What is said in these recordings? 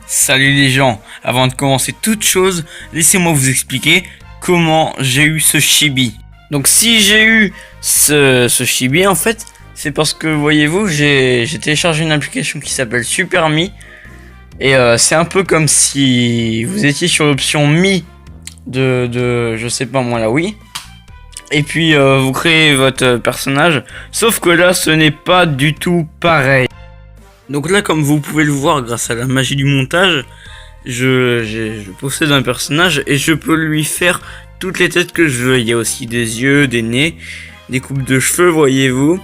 Salut les gens, avant de commencer toute chose, laissez-moi vous expliquer comment j'ai eu ce chibi. Donc si j'ai eu ce chibi en fait, c'est parce que voyez-vous, j'ai téléchargé une application qui s'appelle SuperMe. Et c'est un peu comme si vous étiez sur l'option Me de je sais pas moi là oui. Et puis vous créez votre personnage, sauf que là ce n'est pas du tout pareil. Donc là, comme vous pouvez le voir grâce à la magie du montage, je possède un personnage et je peux lui faire toutes les têtes que je veux. Il y a aussi des yeux, des nez, des coupes de cheveux, voyez-vous.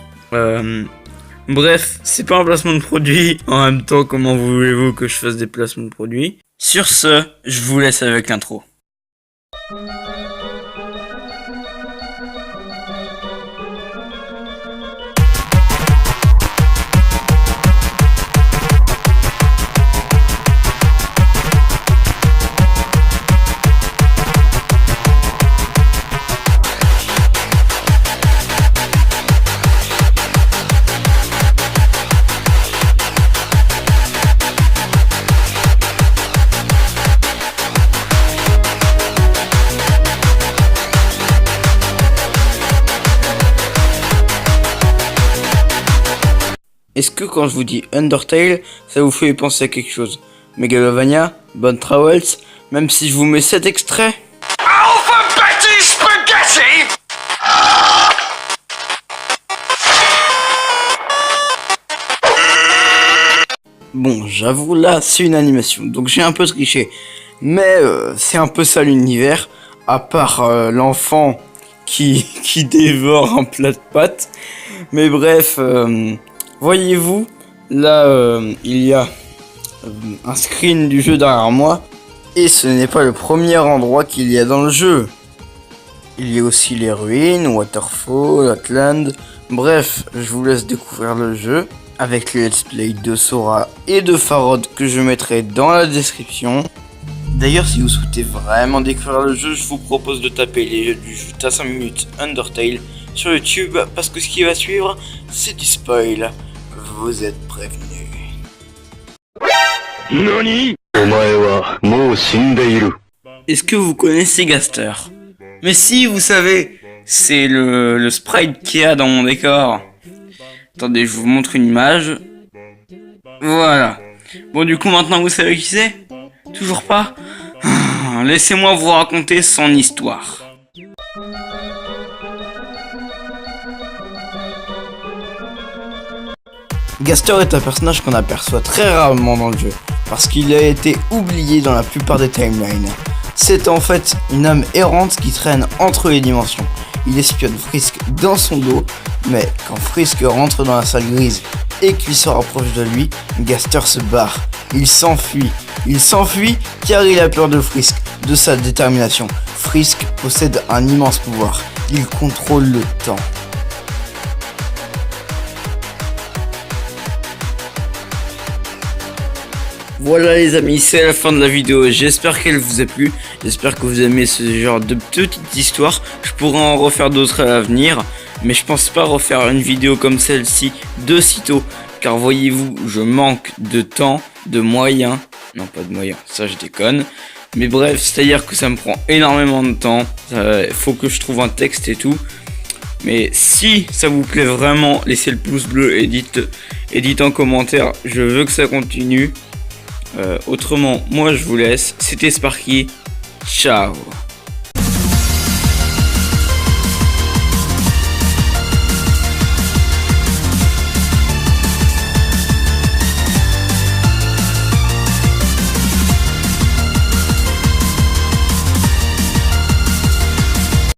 Bref, c'est pas un placement de produit. En même temps, comment voulez-vous que je fasse des placements de produits? Sur ce, je vous laisse avec l'intro. Est-ce que quand je vous dis Undertale, ça vous fait penser à quelque chose? Megalovania, Bon Travels, même si je vous mets cet extrait. Alphabeti Spaghetti. Bon, j'avoue là, c'est une animation, donc j'ai un peu triché. Mais c'est un peu ça l'univers, à part l'enfant qui dévore un plat de pâtes. Mais bref... voyez-vous, là, il y a un screen du jeu derrière moi. Et ce n'est pas le premier endroit qu'il y a dans le jeu. Il y a aussi les ruines, Waterfall, Atland. Bref, je vous laisse découvrir le jeu avec les let's play de Sora et de Farod que je mettrai dans la description. D'ailleurs, si vous souhaitez vraiment découvrir le jeu, je vous propose de taper les jeux du jeu à 5 minutes Undertale sur YouTube, parce que ce qui va suivre, c'est du spoil. Vous êtes prévenus. Nani? Est-ce que vous connaissez Gaster? Mais si, vous savez, c'est le sprite qu'il y a dans mon décor. Attendez, je vous montre une image. Voilà. Bon, du coup, maintenant vous savez qui c'est? Toujours pas? Laissez-moi vous raconter son histoire. Gaster est un personnage qu'on aperçoit très rarement dans le jeu, parce qu'il a été oublié dans la plupart des timelines. C'est en fait une âme errante qui traîne entre les dimensions. Il espionne Frisk dans son dos, mais quand Frisk rentre dans la salle grise et qu'il se rapproche de lui, Gaster se barre. Il s'enfuit. Il s'enfuit car il a peur de Frisk, de sa détermination. Frisk possède un immense pouvoir. Il contrôle le temps. Voilà les amis, c'est la fin de la vidéo, j'espère qu'elle vous a plu, j'espère que vous aimez ce genre de petites histoires. Je pourrais en refaire d'autres à l'avenir, mais je pense pas refaire une vidéo comme celle-ci de sitôt, car voyez-vous, je manque de temps, de moyens, non pas de moyens, ça je déconne, mais bref, c'est-à-dire que ça me prend énormément de temps, faut que je trouve un texte et tout. Mais si ça vous plaît vraiment, laissez le pouce bleu et dites en commentaire, je veux que ça continue. Autrement, moi je vous laisse. C'était Sparky. Ciao.